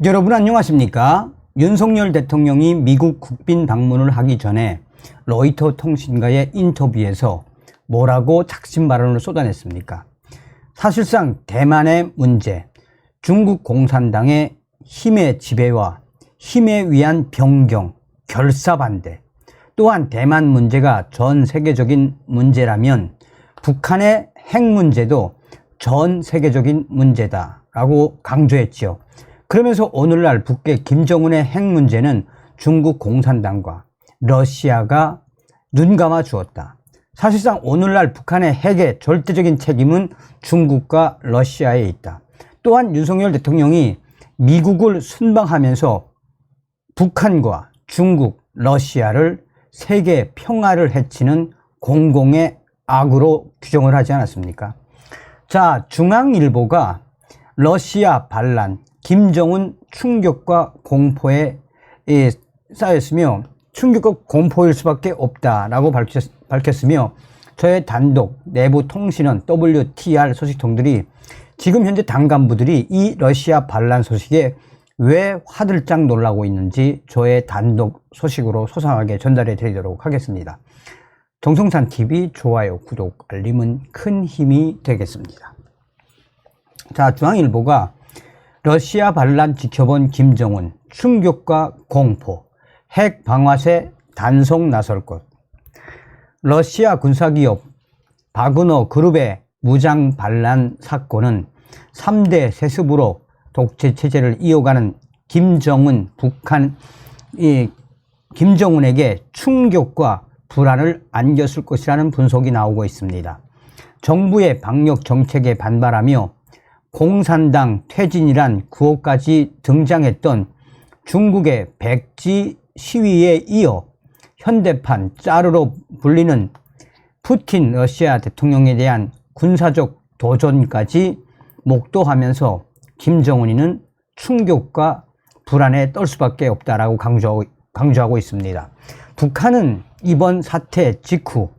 여러분 안녕하십니까? 윤석열 대통령이 미국 국빈 방문을 하기 전에 로이터 통신과의 인터뷰에서 뭐라고 작심 발언을 쏟아냈습니까? 사실상 대만의 문제, 중국 공산당의 힘의 지배와 힘에 의한 변경, 결사반대, 또한 대만 문제가 전 세계적인 문제라면 북한의 핵 문제도 전 세계적인 문제다라고 강조했지요. 그러면서 오늘날 북계 김정은의 핵 문제는 중국 공산당과 러시아가 눈감아 주었다. 사실상 오늘날 북한의 핵의 절대적인 책임은 중국과 러시아에 있다. 또한 윤석열 대통령이 미국을 순방하면서 북한과 중국, 러시아를 세계 평화를 해치는 공공의 악으로 규정을 하지 않았습니까? 자, 중앙일보가 러시아 반란, 김정은 충격과 공포에 쌓였으며 충격과 공포일 수밖에 없다라고 밝혔으며 저의 단독 내부 통신원 WTR 소식통들이 지금 현재 당 간부들이 이 러시아 반란 소식에 왜 화들짝 놀라고 있는지 저의 단독 소식으로 소상하게 전달해 드리도록 하겠습니다. 정성산TV 좋아요, 구독, 알림은 큰 힘이 되겠습니다. 자, 중앙일보가 러시아 반란 지켜본 김정은, 충격과 공포, 핵 방아쇠 단속 나설 것. 러시아 군사기업 바그너 그룹의 무장 반란 사건은 3대 세습으로 독재 체제를 이어가는 김정은에게 충격과 불안을 안겼을 것이라는 분석이 나오고 있습니다. 정부의 방역 정책에 반발하며 공산당 퇴진이란 구호까지 등장했던 중국의 백지 시위에 이어 현대판 짜르로 불리는 푸틴 러시아 대통령에 대한 군사적 도전까지 목도하면서 김정은이는 충격과 불안에 떨 수밖에 없다라고 강조하고 있습니다. 북한은 이번 사태 직후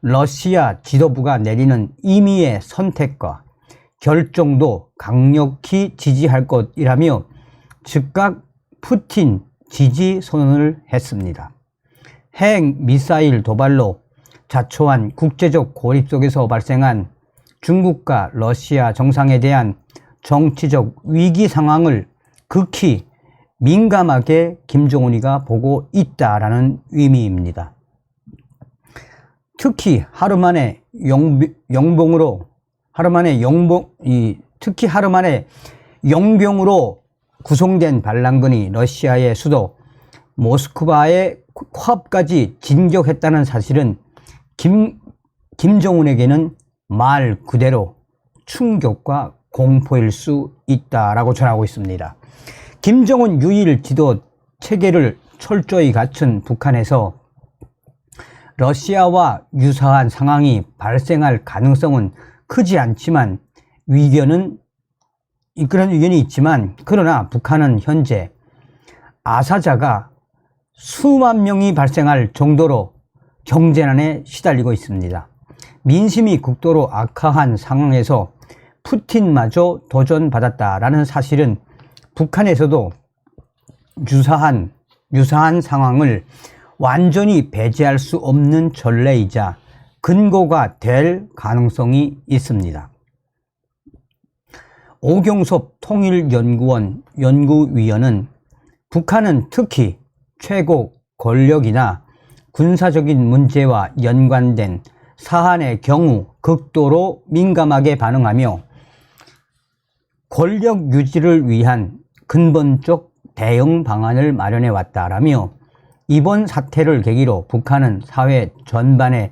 러시아 지도부가 내리는 임의의 선택과 결정도 강력히 지지할 것이라며 즉각 푸틴 지지 선언을 했습니다. 핵 미사일 도발로 자초한 국제적 고립 속에서 발생한 중국과 러시아 정상에 대한 정치적 위기 상황을 극히 민감하게 김정은이가 보고 있다라는 의미입니다. 특히 하루 만에 용병으로 구성된 반란군이 러시아의 수도 모스크바의 코앞까지 진격했다는 사실은 김정은에게는 말 그대로 충격과 공포일 수 있다라고 전하고 있습니다. 김정은 유일 지도 체계를 철저히 갖춘 북한에서 러시아와 유사한 상황이 발생할 가능성은 크지 않지만 그런 의견이 있지만 그러나 북한은 현재 아사자가 수만 명이 발생할 정도로 경제난에 시달리고 있습니다. 민심이 극도로 악화한 상황에서 푸틴마저 도전받았다라는 사실은 북한에서도 유사한 상황을 완전히 배제할 수 없는 전례이자 근거가 될 가능성이 있습니다. 오경섭 통일연구원 연구위원은 북한은 특히 최고 권력이나 군사적인 문제와 연관된 사안의 경우 극도로 민감하게 반응하며 권력 유지를 위한 근본적 대응 방안을 마련해 왔다라며 이번 사태를 계기로 북한은 사회 전반의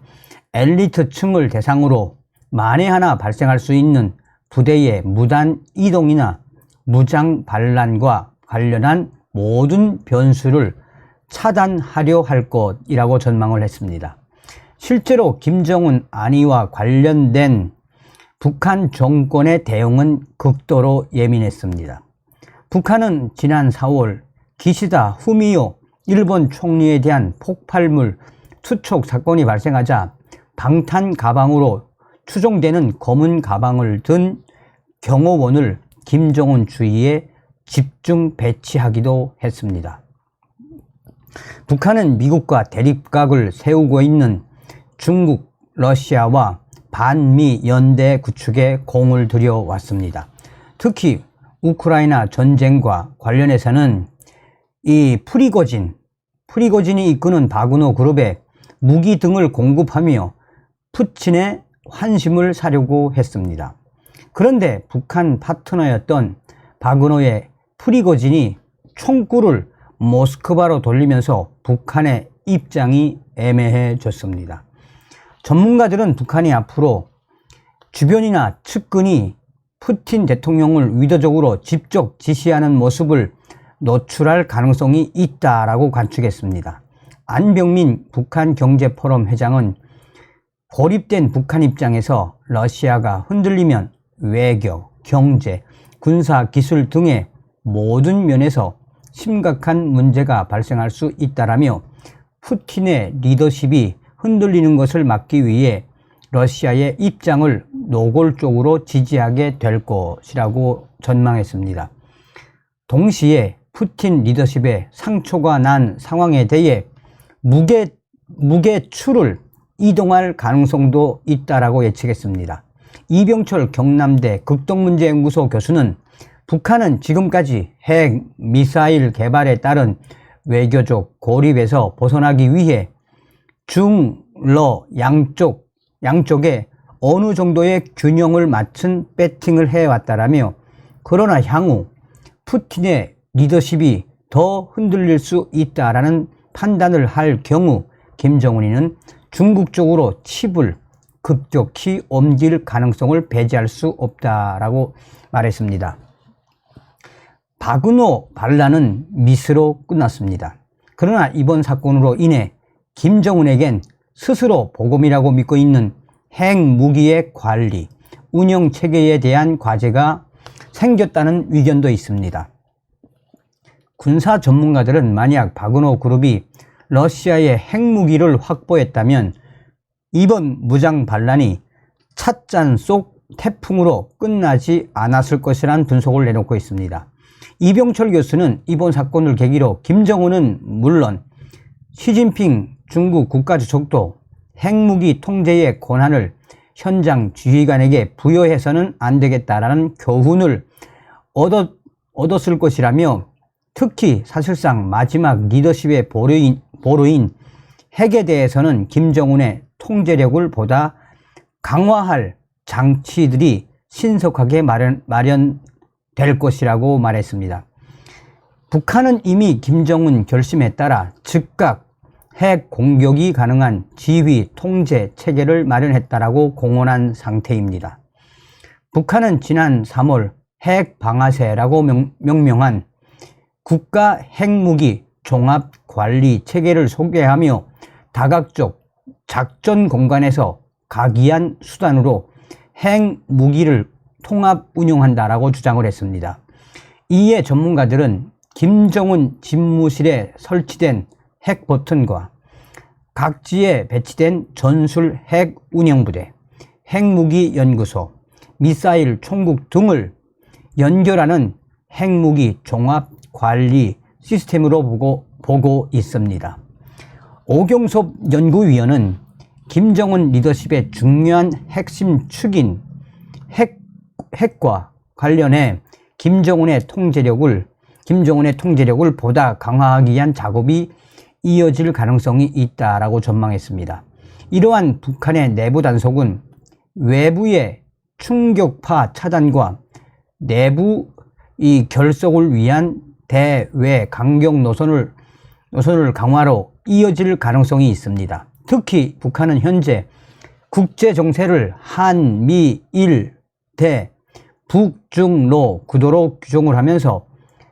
엘리트층을 대상으로 만에 하나 발생할 수 있는 부대의 무단 이동이나 무장 반란과 관련한 모든 변수를 차단하려 할 것이라고 전망을 했습니다. 실제로 김정은 안위와 관련된 북한 정권의 대응은 극도로 예민했습니다. 북한은 지난 4월 기시다 후미오 일본 총리에 대한 폭발물 투척 사건이 발생하자 방탄 가방으로 추정되는 검은 가방을 든 경호원을 김정은 주위에 집중 배치하기도 했습니다. 북한은 미국과 대립각을 세우고 있는 중국, 러시아와 반미 연대 구축에 공을 들여왔습니다. 특히 우크라이나 전쟁과 관련해서는 이 프리고진이 이끄는 바그너 그룹에 무기 등을 공급하며 푸틴의 환심을 사려고 했습니다. 그런데 북한 파트너였던 바그너의 프리고진이 총구를 모스크바로 돌리면서 북한의 입장이 애매해졌습니다. 전문가들은 북한이 앞으로 주변이나 측근이 푸틴 대통령을 의도적으로 직접 지시하는 모습을 노출할 가능성이 있다라고 관측했습니다. 안병민 북한 경제포럼 회장은 고립된 북한 입장에서 러시아가 흔들리면 외교, 경제, 군사 기술 등의 모든 면에서 심각한 문제가 발생할 수 있다라며 푸틴의 리더십이 흔들리는 것을 막기 위해 러시아의 입장을 노골적으로 지지하게 될 것이라고 전망했습니다. 동시에 푸틴 리더십에 상처가 난 상황에 대해 무게추를 이동할 가능성도 있다라고 예측했습니다. 이병철 경남대 극동문제연구소 교수는 북한은 지금까지 핵, 미사일 개발에 따른 외교적 고립에서 벗어나기 위해 중, 러 양쪽에 어느 정도의 균형을 맞춘 배팅을 해왔다라며 그러나 향후 푸틴의 리더십이 더 흔들릴 수 있다라는 판단을 할 경우 김정은이는 중국 쪽으로 칩을 급격히 옮길 가능성을 배제할 수 없다라고 말했습니다. 바그너 반란은 미스로 끝났습니다. 그러나 이번 사건으로 인해 김정은에겐 스스로 복음이라고 믿고 있는 핵무기의 관리, 운영 체계에 대한 과제가 생겼다는 의견도 있습니다. 군사 전문가들은 만약 바그너 그룹이 러시아의 핵무기를 확보했다면 이번 무장 반란이 찻잔 속 태풍으로 끝나지 않았을 것이라는 분석을 내놓고 있습니다. 이병철 교수는 이번 사건을 계기로 김정은은 물론 시진핑 중국 국가주석도 핵무기 통제의 권한을 현장 지휘관에게 부여해서는 안 되겠다라는 교훈을 얻었을 것이라며 특히 사실상 마지막 리더십의 보루인 핵에 대해서는 김정은의 통제력을 보다 강화할 장치들이 신속하게 마련될 것이라고 말했습니다. 북한은 이미 김정은 결심에 따라 즉각 핵 공격이 가능한 지휘 통제 체계를 마련했다라고 공언한 상태입니다. 북한은 지난 3월 핵 방아쇠라고 명명한 국가 핵무기 종합 관리 체계를 소개하며 다각적 작전 공간에서 각이한 수단으로 핵무기를 통합 운용한다라고 주장을 했습니다. 이에 전문가들은 김정은 집무실에 설치된 핵 버튼과 각지에 배치된 전술 핵 운영부대, 핵무기 연구소, 미사일 총국 등을 연결하는 핵무기 종합 관리 시스템으로 보고 있습니다. 오경섭 연구위원은 김정은 리더십의 중요한 핵심 축인 핵과 관련해 김정은의 통제력을 보다 강화하기 위한 작업이 이어질 가능성이 있다라고 전망했습니다. 이러한 북한의 내부 단속은 외부의 충격파 차단과 내부 이 결속을 위한 대외 강경 노선을 강화로 이어질 가능성이 있습니다. 특히 북한은 현재 국제 정세를 한미일 대 북중로 구도로 규정을 하면서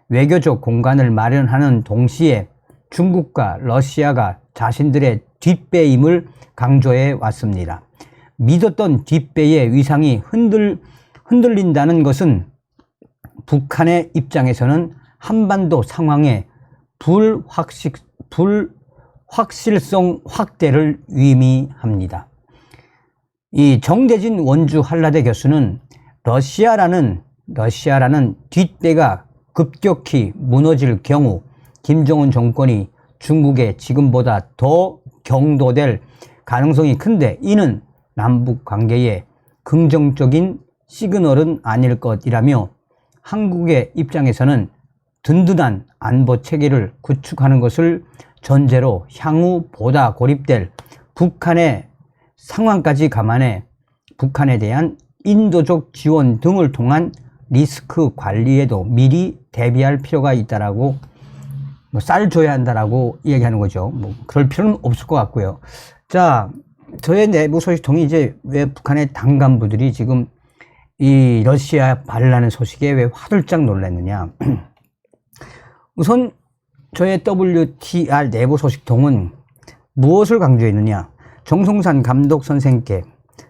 외교적 공간을 마련하는 동시에 중국과 러시아가 자신들의 뒷배임을 강조해 왔습니다. 믿었던 뒷배의 위상이 흔들린다는 것은 북한의 입장에서는 한반도 상황의 불확실성 확대를 의미합니다. 이 정대진 원주 한라대 교수는 러시아라는 뒷배가 급격히 무너질 경우 김정은 정권이 중국에 지금보다 더 경도될 가능성이 큰데, 이는 남북 관계에 긍정적인 시그널은 아닐 것이라며 한국의 입장에서는 든든한 안보 체계를 구축하는 것을 전제로 향후 보다 고립될 북한의 상황까지 감안해 북한에 대한 인도적 지원 등을 통한 리스크 관리에도 미리 대비할 필요가 있다라고, 쌀 줘야 한다라고 이야기하는 거죠. 그럴 필요는 없을 것 같고요. 자, 저의 내부 소식통이 이제 왜 북한의 당 간부들이 지금 이 러시아 반란의 소식에 왜 화들짝 놀랐느냐. 우선 저의 WTR 내부 소식통은 무엇을 강조했느냐. 정성산 감독 선생께,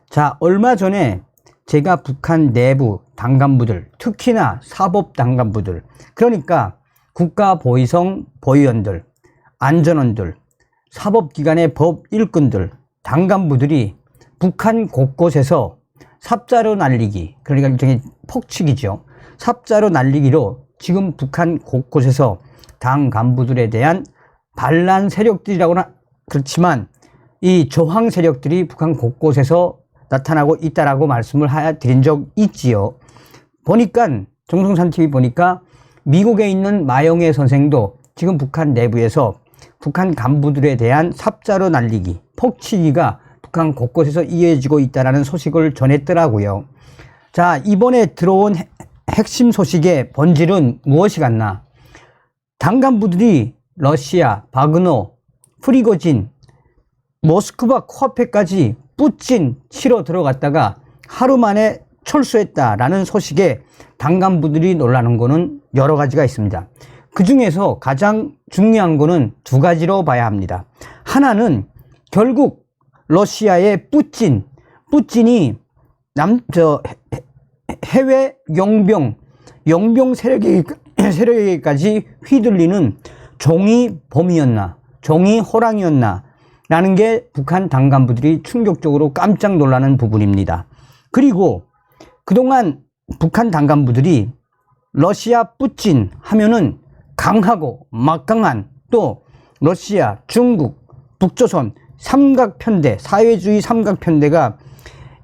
자, 얼마 전에 제가 북한 내부 당 간부들, 특히나 사법 당 간부들, 그러니까 국가보위성 보위원들, 안전원들, 사법기관의 법 일꾼들, 당 간부들이 북한 곳곳에서 삽자루 날리기, 그러니까 일종의 폭치기죠. 삽자루 날리기로 지금 북한 곳곳에서 당 간부들에 대한 반란 세력들이라고는 그렇지만 이 저항 세력들이 북한 곳곳에서 나타나고 있다라고 말씀을 드린 적 있지요. 보니까 정성산 TV 보니까 미국에 있는 마영애 선생도 지금 북한 내부에서 북한 간부들에 대한 삽자루 날리기, 폭치기가 북한 곳곳에서 이어지고 있다는 소식을 전했더라고요. 자, 이번에 들어온 핵심 소식의 본질은 무엇이 같나? 당 간부들이 러시아, 바그너, 프리고진, 모스크바 코앞에까지 뿌찐 치러 들어갔다가 하루 만에 철수했다라는 소식에 당 간부들이 놀라는 거는 여러 가지가 있습니다. 그 중에서 가장 중요한 거는 두 가지로 봐야 합니다. 하나는 결국 러시아의 뿌찐이 해외 용병 세력에게까지 휘둘리는 종이 봄이었나, 종이 호랑이였나 라는 게 북한 당 간부들이 충격적으로 깜짝 놀라는 부분입니다. 그리고 그동안 북한 당 간부들이 러시아 뿌찐 하면은 강하고 막강한, 또 러시아, 중국, 북조선 삼각편대, 사회주의 삼각편대가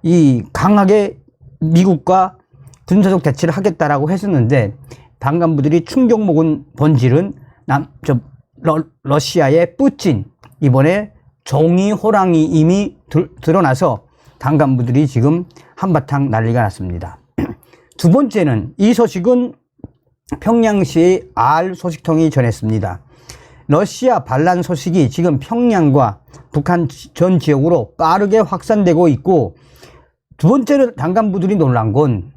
이 강하게 미국과 군사적 대치를 하겠다라고 했었는데, 당 간부들이 충격 먹은 본질은 러시아의 뿌찐, 이번에 종이 호랑이 이미 드러나서 당 간부들이 지금 한바탕 난리가 났습니다. 두 번째는, 이 소식은 평양시의 R 소식통이 전했습니다. 러시아 반란 소식이 지금 평양과 북한 전 지역으로 빠르게 확산되고 있고, 두 번째로 당 간부들이 놀란 건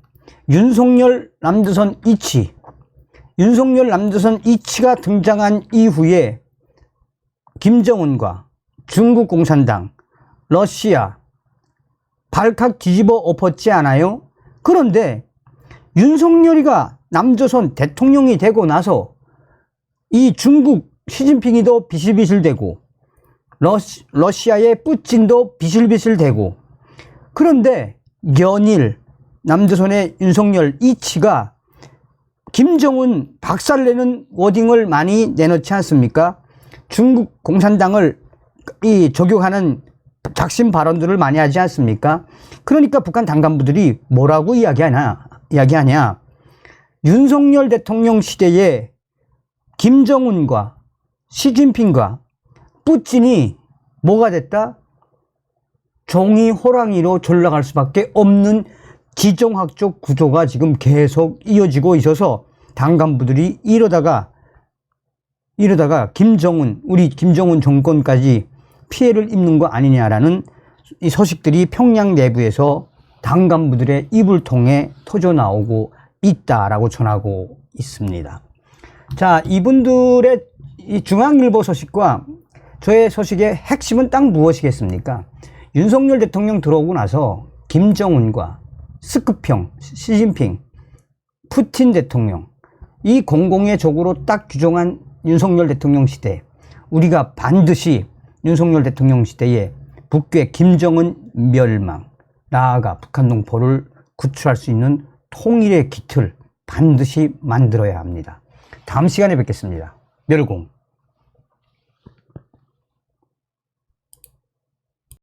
윤석열 남조선 이치가 등장한 이후에 김정은과 중국 공산당, 러시아 발칵 뒤집어 엎었지 않아요? 그런데 윤석열이가 남조선 대통령이 되고 나서 이 중국 시진핑이도 비실비실대고 러시아의 뿌찐도 비실비실대고, 그런데 연일 남조선의 윤석열 이치가 김정은 박살내는 워딩을 많이 내놓지 않습니까? 중국 공산당을 저격하는 작심 발언들을 많이 하지 않습니까? 그러니까 북한 당 간부들이 뭐라고 이야기하냐? 윤석열 대통령 시대에 김정은과 시진핑과 뿌찐이 뭐가 됐다? 종이 호랑이로 전락할 수밖에 없는 지정학적 구조가 지금 계속 이어지고 있어서 당 간부들이 이러다가 우리 김정은 정권까지 피해를 입는 거 아니냐라는 이 소식들이 평양 내부에서 당 간부들의 입을 통해 터져 나오고 있다라고 전하고 있습니다. 자, 이분들의 이 중앙일보 소식과 저의 소식의 핵심은 딱 무엇이겠습니까? 윤석열 대통령 들어오고 나서 김정은과 스크평, 시진핑, 푸틴 대통령, 이 공공의 적으로 딱 규정한 윤석열 대통령 시대, 우리가 반드시 윤석열 대통령 시대에 북괴 김정은 멸망, 나아가 북한 동포를 구출할 수 있는 통일의 기틀, 반드시 만들어야 합니다. 다음 시간에 뵙겠습니다. 멸공.